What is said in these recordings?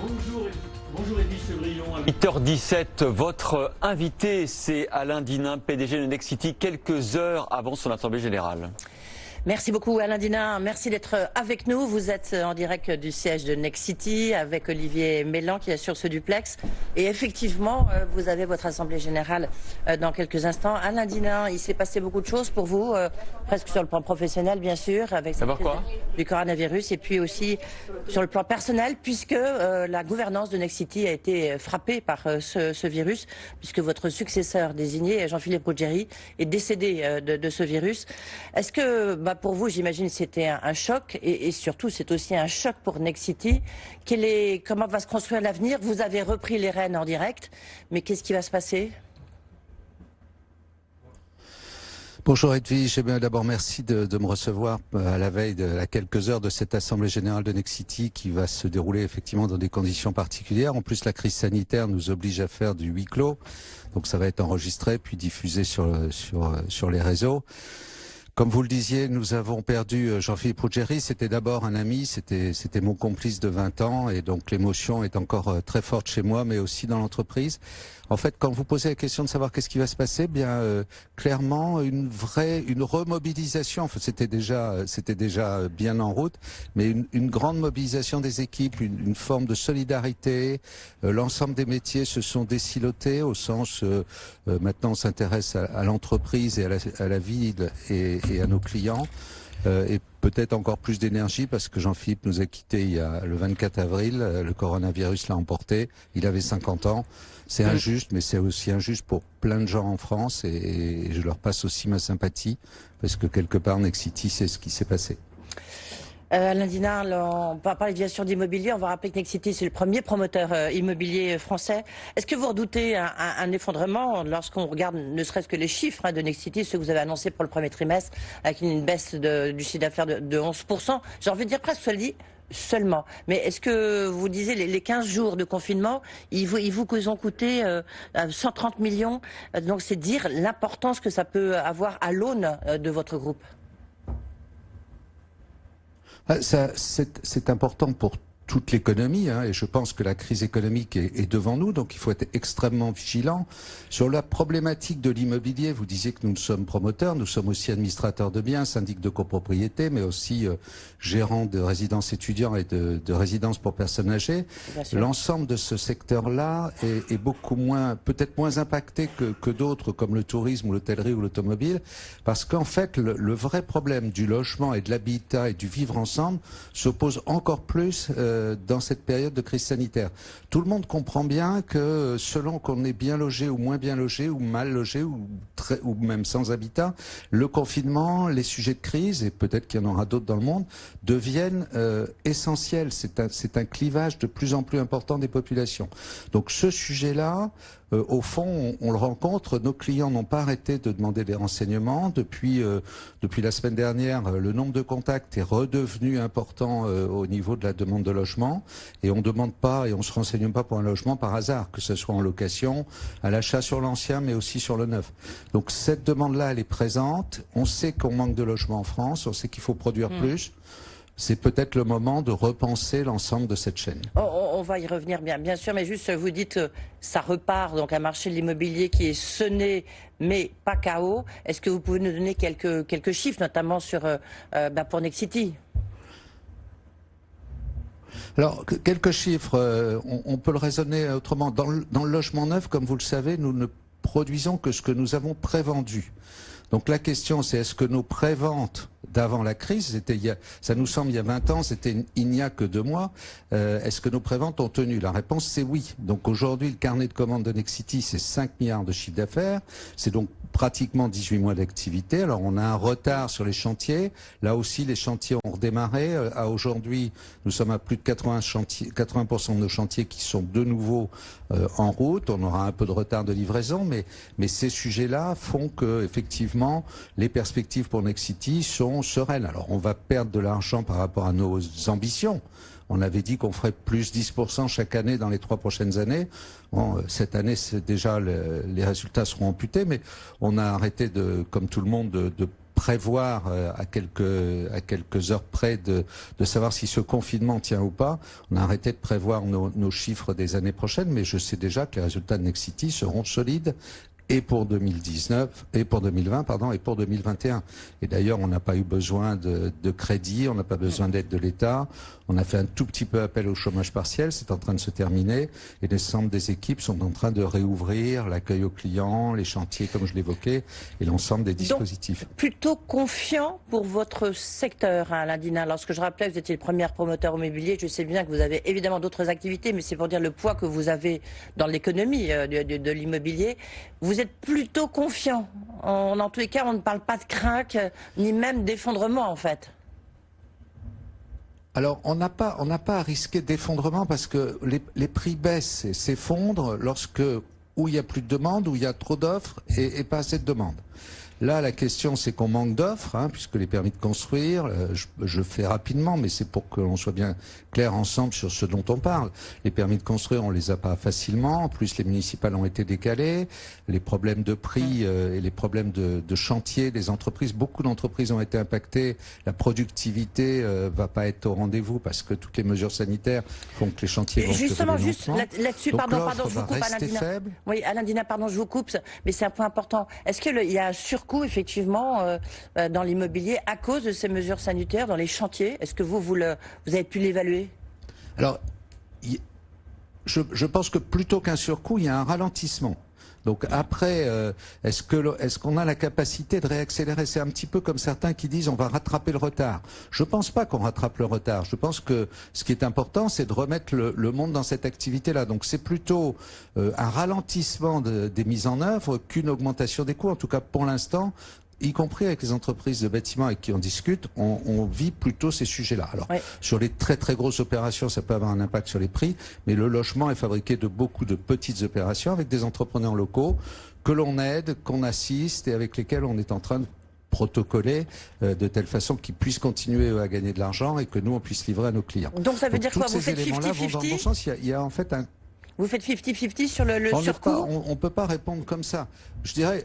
Bonjour, bonjour Edwige Chevrillon. 8h17, votre invité, c'est Alain Dinin, PDG de Nexity, quelques heures avant son assemblée générale. Merci beaucoup Alain Dinin, merci d'être avec nous. Vous êtes en direct du siège de Nexity avec Olivier Mélan qui assure ce duplex. Et effectivement, vous avez votre assemblée générale dans quelques instants. Alain Dinin, il s'est passé beaucoup de choses pour vous, presque sur le plan professionnel bien sûr, avec cette crise du coronavirus, et puis aussi sur le plan personnel, puisque la gouvernance de Nexity a été frappée par ce virus, puisque votre successeur désigné, Jean-Philippe Ruggieri, est décédé de ce virus. Est-ce que pour vous, j'imagine, c'était un choc et surtout, c'est aussi un choc pour Nexity. Comment va se construire l'avenir? Vous avez repris les rênes en direct, mais qu'est-ce qui va se passer? Bonjour Edwige, d'abord merci de me recevoir à la veille à quelques heures de cette assemblée générale de Nexity qui va se dérouler effectivement dans des conditions particulières. En plus, la crise sanitaire nous oblige à faire du huis clos, donc ça va être enregistré puis diffusé sur les réseaux. Comme vous le disiez, nous avons perdu Jean-Philippe Ruggieri. C'était d'abord un ami, c'était mon complice de 20 ans et donc l'émotion est encore très forte chez moi, mais aussi dans l'entreprise. En fait, quand vous posez la question de savoir qu'est-ce qui va se passer, clairement une remobilisation. Enfin, c'était déjà bien en route, mais une grande mobilisation des équipes, une forme de solidarité. L'ensemble des métiers se sont désilotés au sens maintenant on s'intéresse à l'entreprise et à la ville et à nos clients. Et peut-être encore plus d'énergie parce que Jean-Philippe nous a quittés le 24 avril, le coronavirus l'a emporté, il avait 50 ans. C'est injuste, mais c'est aussi injuste pour plein de gens en France et je leur passe aussi ma sympathie parce que quelque part Nexity, c'est ce qui s'est passé. Alain Dinin, on va parler bien sûr d'immobilier. On va rappeler que Nexity, c'est le premier promoteur immobilier français. Est-ce que vous redoutez un effondrement lorsqu'on regarde ne serait-ce que les chiffres de Nexity, ceux que vous avez annoncés pour le premier trimestre, avec une baisse du chiffre d'affaires de 11%? J'ai envie de dire presque seulement. Mais est-ce que vous disiez les 15 jours de confinement, ils vous ont coûté 130 millions. Donc c'est dire l'importance que ça peut avoir à l'aune de votre groupe. C'est important pour toute l'économie, et je pense que la crise économique est devant nous, donc il faut être extrêmement vigilant. Sur la problématique de l'immobilier, vous disiez que nous sommes promoteurs, nous sommes aussi administrateurs de biens, syndic de copropriété, mais aussi gérants de résidences étudiants et de résidences pour personnes âgées. L'ensemble de ce secteur-là est beaucoup moins, peut-être moins impacté que d'autres, comme le tourisme ou l'hôtellerie ou l'automobile, parce qu'en fait, le vrai problème du logement et de l'habitat et du vivre ensemble se pose encore plus dans cette période de crise sanitaire. Tout le monde comprend bien que selon qu'on est bien logé ou moins bien logé ou mal logé ou même sans habitat, le confinement, les sujets de crise, et peut-être qu'il y en aura d'autres dans le monde, deviennent essentiels. C'est un clivage de plus en plus important des populations. Donc ce sujet-là, au fond, on le rencontre. Nos clients n'ont pas arrêté de demander des renseignements. Depuis la semaine dernière, le nombre de contacts est redevenu important au niveau de la demande de logement. Et on ne demande pas et on ne se renseigne pas pour un logement par hasard, que ce soit en location, à l'achat sur l'ancien, mais aussi sur le neuf. Donc cette demande-là, elle est présente. On sait qu'on manque de logements en France. On sait qu'il faut produire plus. C'est peut-être le moment de repenser l'ensemble de cette chaîne. On va y revenir bien sûr, mais juste vous dites ça repart, donc un marché de l'immobilier qui est sonné mais pas KO. Est-ce que vous pouvez nous donner quelques chiffres, notamment pour Nexity? Alors, quelques chiffres, on peut le raisonner autrement. Dans le logement neuf, comme vous le savez, nous ne produisons que ce que nous avons prévendu. Donc la question, c'est est-ce que nos préventes d'avant la crise, ça nous semble il y a 20 ans, c'était il n'y a que 2 mois, est-ce que nos préventes ont tenu? La réponse c'est oui. Donc aujourd'hui, le carnet de commandes de Nexity, c'est 5 milliards de chiffre d'affaires, c'est donc pratiquement 18 mois d'activité. Alors on a un retard sur les chantiers, là aussi les chantiers ont redémarré. À aujourd'hui, nous sommes à plus de 80% de nos chantiers qui sont de nouveau en route. On aura un peu de retard de livraison, mais ces sujets-là font que effectivement les perspectives pour Nexity sont sereines. Alors on va perdre de l'argent par rapport à nos ambitions. On avait dit qu'on ferait plus 10% chaque année dans les 3 prochaines années. Bon, cette année, c'est déjà les résultats seront amputés, mais on a arrêté comme tout le monde, de prévoir à quelques heures près de savoir si ce confinement tient ou pas. On a arrêté de prévoir nos chiffres des années prochaines, mais je sais déjà que les résultats de Nexity seront solides et pour 2019, et pour 2020, pardon, et pour 2021. Et d'ailleurs, on n'a pas eu besoin de crédit, on n'a pas besoin d'aide de l'État. On a fait un tout petit peu appel au chômage partiel, c'est en train de se terminer, et l'ensemble des équipes sont en train de réouvrir l'accueil aux clients, les chantiers, comme je l'évoquais, et l'ensemble des dispositifs. Donc, plutôt confiant pour votre secteur, Alain Dinin. Lorsque je rappelais que vous étiez le premier promoteur immobilier, je sais bien que vous avez évidemment d'autres activités, mais c'est pour dire le poids que vous avez dans l'économie de l'immobilier. Vous êtes plutôt confiant. En tous les cas, on ne parle pas de craque, ni même d'effondrement, en fait. Alors, on n'a pas à risquer d'effondrement parce que les prix baissent et s'effondrent où il y a plus de demande, où il y a trop d'offres et pas assez de demande. Là, la question, c'est qu'on manque d'offres, puisque les permis de construire, je fais rapidement, mais c'est pour qu'on soit bien clair ensemble sur ce dont on parle. Les permis de construire, on les a pas facilement. En plus, les municipales ont été décalées. Les problèmes de prix et les problèmes de chantier des entreprises, beaucoup d'entreprises ont été impactées. La productivité va pas être au rendez-vous parce que toutes les mesures sanitaires font que les chantiers vont justement, se juste là-dessus, pardon, je vous coupe, Alain Dinin. Faible. Oui, Alain Dinin, pardon, je vous coupe, mais c'est un point important. Est-ce qu'il y a un surcoût effectivement dans l'immobilier à cause de ces mesures sanitaires dans les chantiers? Est-ce que vous avez pu l'évaluer? Alors, je pense que plutôt qu'un surcoût, il y a un ralentissement. Donc après, est-ce qu'on a la capacité de réaccélérer? C'est un petit peu comme certains qui disent on va rattraper le retard. Je pense pas qu'on rattrape le retard. Je pense que ce qui est important, c'est de remettre le monde dans cette activité-là. Donc c'est plutôt un ralentissement des mises en œuvre qu'une augmentation des coûts. En tout cas, pour l'instant, y compris avec les entreprises de bâtiments avec qui on discute, on vit plutôt ces sujets-là. Alors, sur les très très grosses opérations, ça peut avoir un impact sur les prix, mais le logement est fabriqué de beaucoup de petites opérations avec des entrepreneurs locaux que l'on aide, qu'on assiste et avec lesquels on est en train de protocoler de telle façon qu'ils puissent continuer à gagner de l'argent et que nous, on puisse livrer à nos clients. Donc ça veut dire quoi? Vous faites 50-50? Vont dans le bon sens. Il y a en fait un... Vous faites 50-50 sur le surcoût? On peut pas répondre comme ça. Je dirais...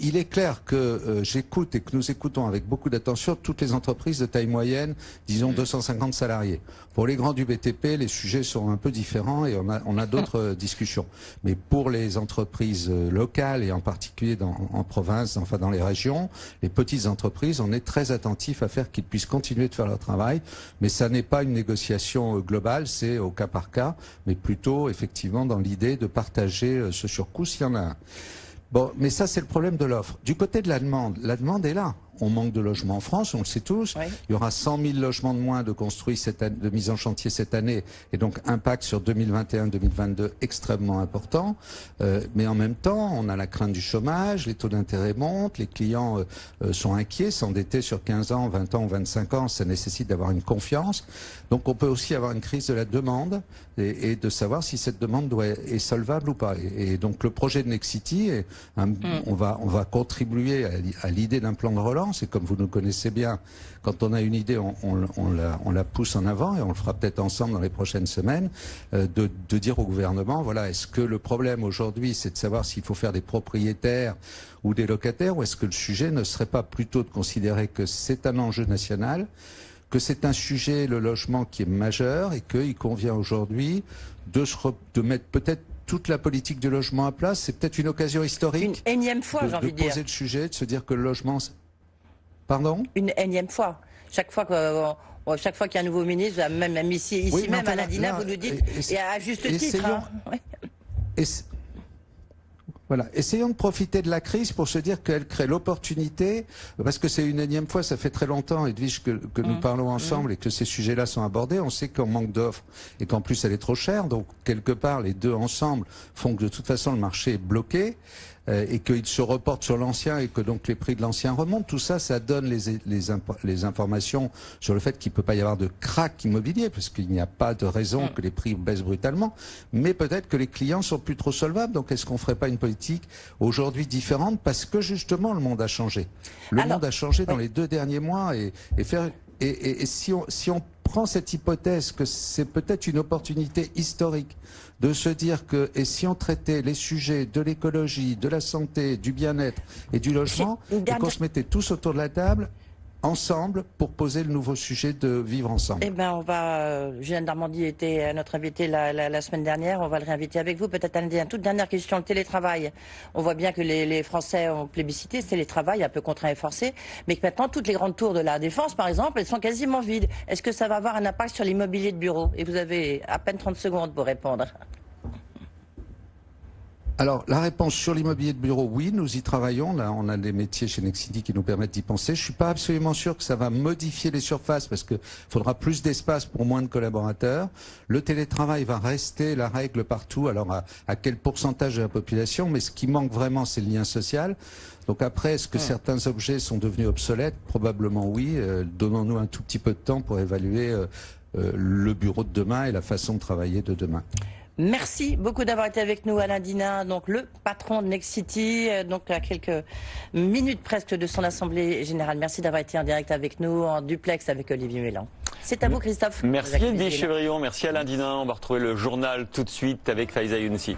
il est clair que j'écoute et que nous écoutons avec beaucoup d'attention toutes les entreprises de taille moyenne, disons 250 salariés. Pour les grands du BTP, les sujets sont un peu différents et on a d'autres discussions. Mais pour les entreprises locales et en particulier en province, enfin dans les régions, les petites entreprises, on est très attentif à faire qu'ils puissent continuer de faire leur travail. Mais ça n'est pas une négociation globale, c'est au cas par cas, mais plutôt effectivement dans l'idée de partager ce surcoût s'il y en a un. Bon, mais ça, c'est le problème de l'offre. Du côté de la demande est là. On manque de logements en France, on le sait tous. Oui. Il y aura 100 000 logements de moins de construits de mise en chantier cette année, et donc impact sur 2021-2022 extrêmement important. Mais en même temps, on a la crainte du chômage, les taux d'intérêt montent, les clients sont inquiets, s'endetter sur 15 ans, 20 ans ou 25 ans, ça nécessite d'avoir une confiance. Donc on peut aussi avoir une crise de la demande et de savoir si cette demande est solvable ou pas. Et donc le projet de Nexity, on va contribuer à l'idée d'un plan de relance. Et comme vous nous connaissez bien, quand on a une idée, on la pousse en avant et on le fera peut-être ensemble dans les prochaines semaines, de dire au gouvernement, voilà, est-ce que le problème aujourd'hui, c'est de savoir s'il faut faire des propriétaires ou des locataires, ou est-ce que le sujet ne serait pas plutôt de considérer que c'est un enjeu national, que c'est un sujet, le logement, qui est majeur et qu'il convient aujourd'hui de mettre peut-être toute la politique du logement à place. C'est peut-être une occasion historique. Une énième fois, j'ai envie de dire. De poser le sujet, de se dire que le logement... Pardon? Une énième fois. Chaque fois qu'il y a un nouveau ministre, même ici oui, même à Alain Dinin, vous nous dites, et à juste titre. Voilà. Essayons de profiter de la crise pour se dire qu'elle crée l'opportunité, parce que c'est une énième fois, ça fait très longtemps, Edwige, que nous parlons ensemble et que ces sujets-là sont abordés. On sait qu'on manque d'offres et qu'en plus elle est trop chère, donc quelque part les deux ensemble font que de toute façon le marché est bloqué. Et qu'il se reporte sur l'ancien et que donc les prix de l'ancien remontent. Tout ça, ça donne les informations sur le fait qu'il ne peut pas y avoir de crack immobilier, parce qu'il n'y a pas de raison que les prix baissent brutalement. Mais peut-être que les clients sont plus trop solvables. Donc est-ce qu'on ne ferait pas une politique aujourd'hui différente, parce que justement le monde a changé. Le monde a changé dans les 2 derniers mois et faire... Et si on prend cette hypothèse que c'est peut-être une opportunité historique de se dire que, et si on traitait les sujets de l'écologie, de la santé, du bien-être et du logement, et qu'on se mettait tous autour de la table, ensemble, pour poser le nouveau sujet de vivre ensemble. Eh bien, Julien Denormandie était notre invité la semaine dernière, on va le réinviter avec vous. Peut-être une toute dernière question, le télétravail. On voit bien que les Français ont plébiscité ce télétravail, un peu contraint et forcé, mais que maintenant, toutes les grandes tours de la Défense, par exemple, elles sont quasiment vides. Est-ce que ça va avoir un impact sur l'immobilier de bureau? Et vous avez à peine 30 secondes pour répondre. Alors, la réponse sur l'immobilier de bureau, oui, nous y travaillons. Là, on a des métiers chez Nexity qui nous permettent d'y penser. Je suis pas absolument sûr que ça va modifier les surfaces parce qu'il faudra plus d'espace pour moins de collaborateurs. Le télétravail va rester la règle partout. Alors, à quel pourcentage de la population? Mais ce qui manque vraiment, c'est le lien social. Donc après, est-ce que certains objets sont devenus obsolètes? Probablement oui. Donnons-nous un tout petit peu de temps pour évaluer le bureau de demain et la façon de travailler de demain. Merci beaucoup d'avoir été avec nous, Alain Dinin, donc le patron de Nexity, donc à quelques minutes presque de son assemblée générale. Merci d'avoir été en direct avec nous, en duplex avec Olivier Mélan. C'est à vous, Christophe. Merci Edwige Chevrillon, merci Alain Dinin. On va retrouver le journal tout de suite avec Faiza Younsi.